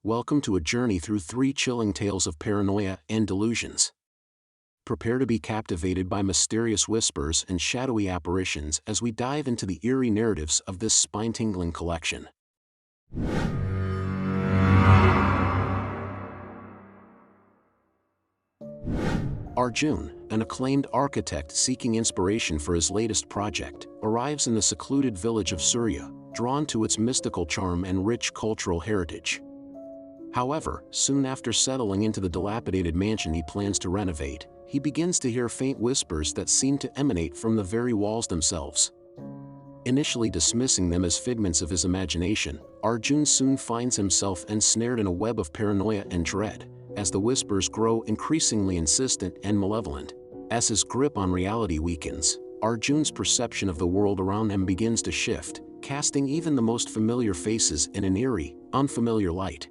welcome to a journey through 3 chilling tales of paranoia and delusions. Prepare to be captivated by mysterious whispers and shadowy apparitions as we dive into the eerie narratives of this spine-tingling collection. Arjun, an acclaimed architect seeking inspiration for his latest project, arrives in the secluded village of Surya, drawn to its mystical charm and rich cultural heritage. However, soon after settling into the dilapidated mansion he plans to renovate, he begins to hear faint whispers that seem to emanate from the very walls themselves. Initially dismissing them as figments of his imagination, Arjun soon finds himself ensnared in a web of paranoia and dread, as the whispers grow increasingly insistent and malevolent. As his grip on reality weakens, Arjun's perception of the world around him begins to shift, casting even the most familiar faces in an eerie, unfamiliar light.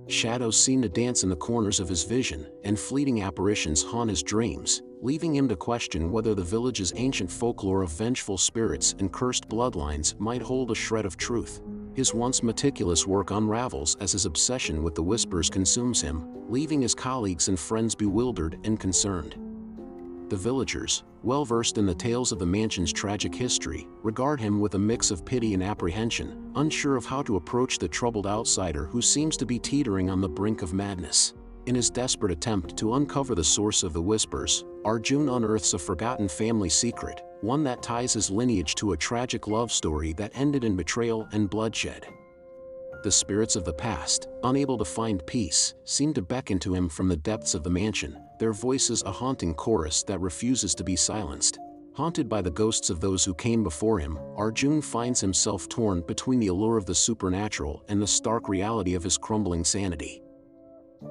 Shadows seem to dance in the corners of his vision, and fleeting apparitions haunt his dreams, leaving him to question whether the village's ancient folklore of vengeful spirits and cursed bloodlines might hold a shred of truth. His once meticulous work unravels as his obsession with the whispers consumes him, leaving his colleagues and friends bewildered and concerned. The villagers, well-versed in the tales of the mansion's tragic history, regard him with a mix of pity and apprehension, unsure of how to approach the troubled outsider who seems to be teetering on the brink of madness. In his desperate attempt to uncover the source of the whispers, Arjun unearths a forgotten family secret, one that ties his lineage to a tragic love story that ended in betrayal and bloodshed. The spirits of the past, unable to find peace, seem to beckon to him from the depths of the mansion, their voices a haunting chorus that refuses to be silenced. Haunted by the ghosts of those who came before him, Arjun finds himself torn between the allure of the supernatural and the stark reality of his crumbling sanity.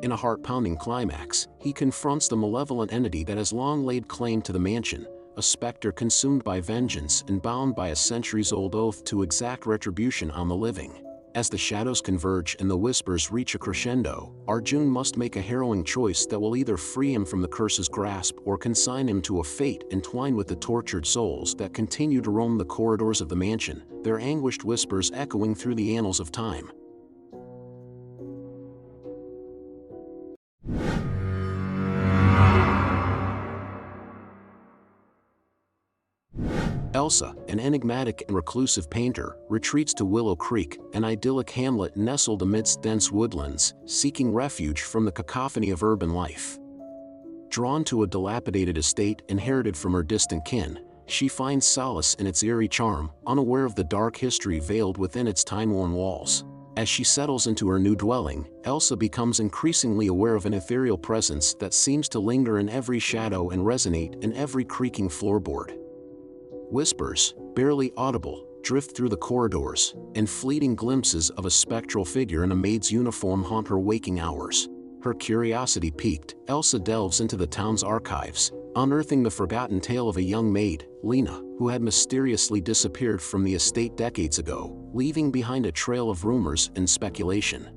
In a heart-pounding climax, he confronts the malevolent entity that has long laid claim to the mansion, a specter consumed by vengeance and bound by a centuries-old oath to exact retribution on the living. As the shadows converge and the whispers reach a crescendo, Arjun must make a harrowing choice that will either free him from the curse's grasp or consign him to a fate entwined with the tortured souls that continue to roam the corridors of the mansion, their anguished whispers echoing through the annals of time. Elsa, an enigmatic and reclusive painter, retreats to Willow Creek, an idyllic hamlet nestled amidst dense woodlands, seeking refuge from the cacophony of urban life. Drawn to a dilapidated estate inherited from her distant kin, she finds solace in its eerie charm, unaware of the dark history veiled within its time-worn walls. As she settles into her new dwelling, Elsa becomes increasingly aware of an ethereal presence that seems to linger in every shadow and resonate in every creaking floorboard. Whispers, barely audible, drift through the corridors, and fleeting glimpses of a spectral figure in a maid's uniform haunt her waking hours. Her curiosity piqued, Elsa delves into the town's archives, unearthing the forgotten tale of a young maid, Lena, who had mysteriously disappeared from the estate decades ago, leaving behind a trail of rumors and speculation.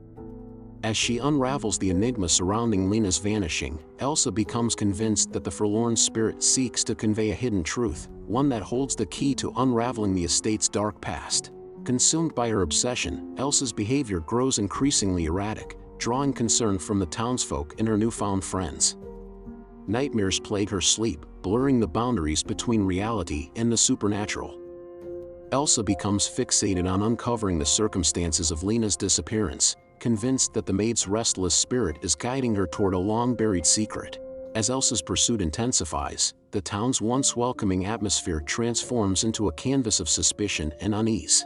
As she unravels the enigma surrounding Lena's vanishing, Elsa becomes convinced that the forlorn spirit seeks to convey a hidden truth, one that holds the key to unraveling the estate's dark past. Consumed by her obsession, Elsa's behavior grows increasingly erratic, drawing concern from the townsfolk and her newfound friends. Nightmares plague her sleep, blurring the boundaries between reality and the supernatural. Elsa becomes fixated on uncovering the circumstances of Lena's disappearance, convinced that the maid's restless spirit is guiding her toward a long-buried secret. As Elsa's pursuit intensifies, the town's once welcoming atmosphere transforms into a canvas of suspicion and unease.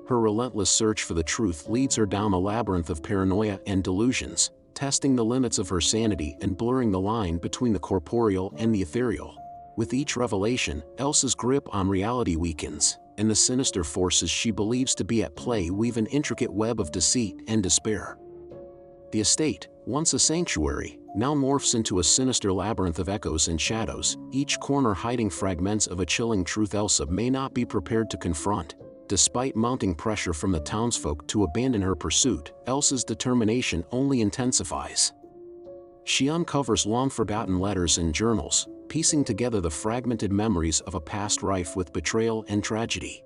Her relentless search for the truth leads her down a labyrinth of paranoia and delusions, testing the limits of her sanity and blurring the line between the corporeal and the ethereal. With each revelation, Elsa's grip on reality weakens, and the sinister forces she believes to be at play weave an intricate web of deceit and despair. The estate, once a sanctuary, now morphs into a sinister labyrinth of echoes and shadows, each corner hiding fragments of a chilling truth Elsa may not be prepared to confront. Despite mounting pressure from the townsfolk to abandon her pursuit, Elsa's determination only intensifies. She uncovers long-forgotten letters and journals, piecing together the fragmented memories of a past rife with betrayal and tragedy.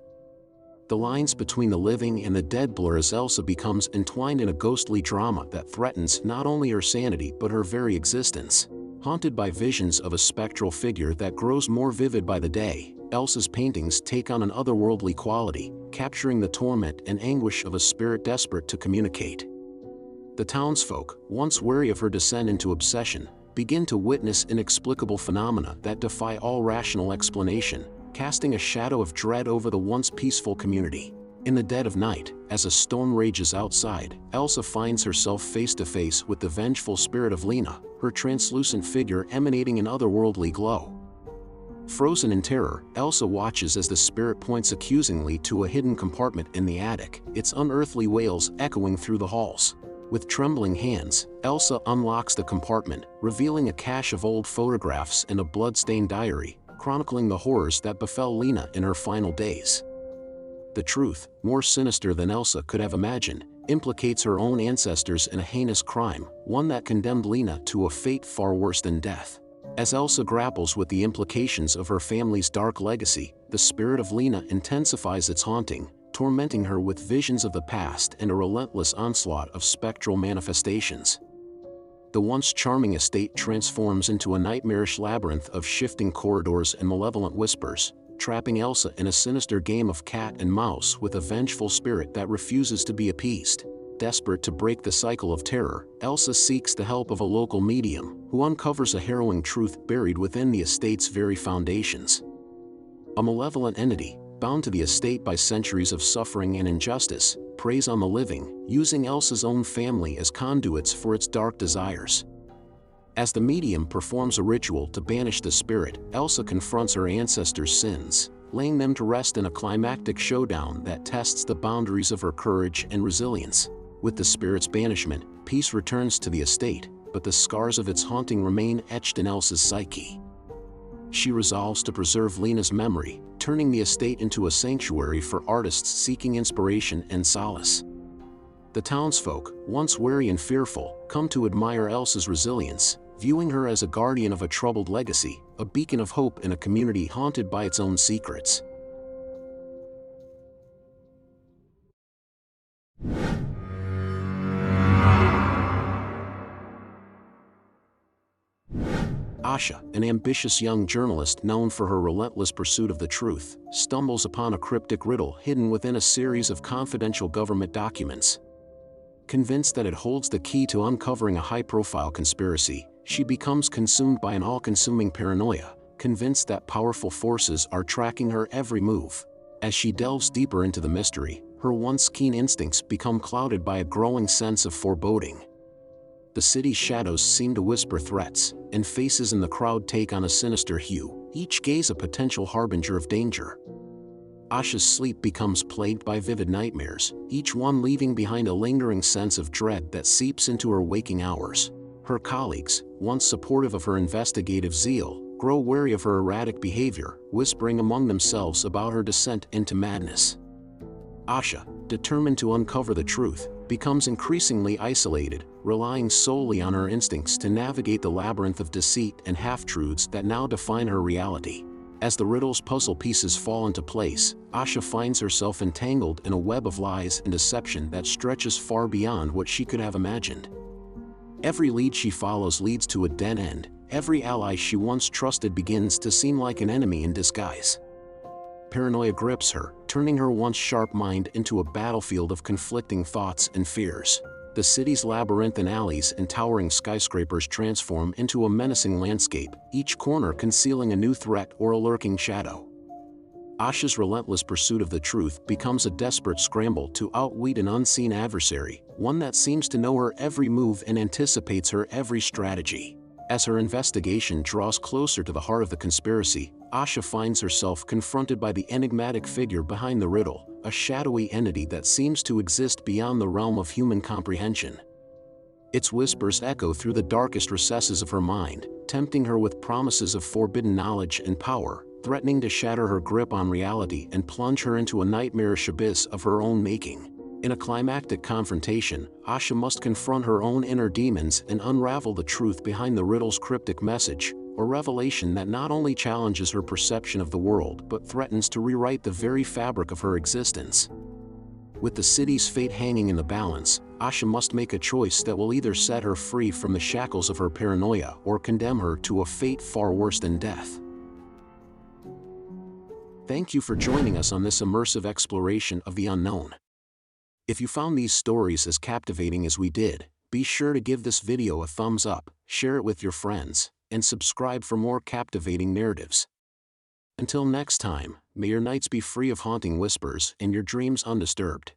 The lines between the living and the dead blur as Elsa becomes entwined in a ghostly drama that threatens not only her sanity but her very existence. Haunted by visions of a spectral figure that grows more vivid by the day, Elsa's paintings take on an otherworldly quality, capturing the torment and anguish of a spirit desperate to communicate. The townsfolk, once wary of her descent into obsession, begin to witness inexplicable phenomena that defy all rational explanation, casting a shadow of dread over the once peaceful community. In the dead of night, as a storm rages outside, Elsa finds herself face to face with the vengeful spirit of Lena, her translucent figure emanating an otherworldly glow. Frozen in terror, Elsa watches as the spirit points accusingly to a hidden compartment in the attic, its unearthly wails echoing through the halls. With trembling hands, Elsa unlocks the compartment, revealing a cache of old photographs and a blood-stained diary, chronicling the horrors that befell Lena in her final days. The truth, more sinister than Elsa could have imagined, implicates her own ancestors in a heinous crime, one that condemned Lena to a fate far worse than death. As Elsa grapples with the implications of her family's dark legacy, the spirit of Lena intensifies its haunting, tormenting her with visions of the past and a relentless onslaught of spectral manifestations. The once charming estate transforms into a nightmarish labyrinth of shifting corridors and malevolent whispers, trapping Elsa in a sinister game of cat and mouse with a vengeful spirit that refuses to be appeased. Desperate to break the cycle of terror, Elsa seeks the help of a local medium, who uncovers a harrowing truth buried within the estate's very foundations. A malevolent entity, bound to the estate by centuries of suffering and injustice, preys on the living, using Elsa's own family as conduits for its dark desires. As the medium performs a ritual to banish the spirit, Elsa confronts her ancestors' sins, laying them to rest in a climactic showdown that tests the boundaries of her courage and resilience. With the spirit's banishment, peace returns to the estate, but the scars of its haunting remain etched in Elsa's psyche. She resolves to preserve Lena's memory, turning the estate into a sanctuary for artists seeking inspiration and solace. The townsfolk, once wary and fearful, come to admire Elsa's resilience, viewing her as a guardian of a troubled legacy, a beacon of hope in a community haunted by its own secrets. Asha, an ambitious young journalist known for her relentless pursuit of the truth, stumbles upon a cryptic riddle hidden within a series of confidential government documents. Convinced that it holds the key to uncovering a high-profile conspiracy, she becomes consumed by an all-consuming paranoia, convinced that powerful forces are tracking her every move. As she delves deeper into the mystery, her once keen instincts become clouded by a growing sense of foreboding. The city's shadows seem to whisper threats, and faces in the crowd take on a sinister hue, each gaze a potential harbinger of danger. Asha's sleep becomes plagued by vivid nightmares, each one leaving behind a lingering sense of dread that seeps into her waking hours. Her colleagues, once supportive of her investigative zeal, grow wary of her erratic behavior, whispering among themselves about her descent into madness. Asha, determined to uncover the truth, becomes increasingly isolated, relying solely on her instincts to navigate the labyrinth of deceit and half-truths that now define her reality. As the riddle's puzzle pieces fall into place, Asha finds herself entangled in a web of lies and deception that stretches far beyond what she could have imagined. Every lead she follows leads to a dead end, every ally she once trusted begins to seem like an enemy in disguise. Paranoia grips her, turning her once sharp mind into a battlefield of conflicting thoughts and fears. The city's labyrinthine alleys and towering skyscrapers transform into a menacing landscape, each corner concealing a new threat or a lurking shadow. Asha's relentless pursuit of the truth becomes a desperate scramble to outwit an unseen adversary, one that seems to know her every move and anticipates her every strategy. As her investigation draws closer to the heart of the conspiracy, Asha finds herself confronted by the enigmatic figure behind the riddle, a shadowy entity that seems to exist beyond the realm of human comprehension. Its whispers echo through the darkest recesses of her mind, tempting her with promises of forbidden knowledge and power, threatening to shatter her grip on reality and plunge her into a nightmarish abyss of her own making. In a climactic confrontation, Asha must confront her own inner demons and unravel the truth behind the riddle's cryptic message, a revelation that not only challenges her perception of the world but threatens to rewrite the very fabric of her existence. With the city's fate hanging in the balance, Asha must make a choice that will either set her free from the shackles of her paranoia or condemn her to a fate far worse than death. Thank you for joining us on this immersive exploration of the unknown. If you found these stories as captivating as we did, be sure to give this video a thumbs up, share it with your friends, and subscribe for more captivating narratives. Until next time, may your nights be free of haunting whispers and your dreams undisturbed.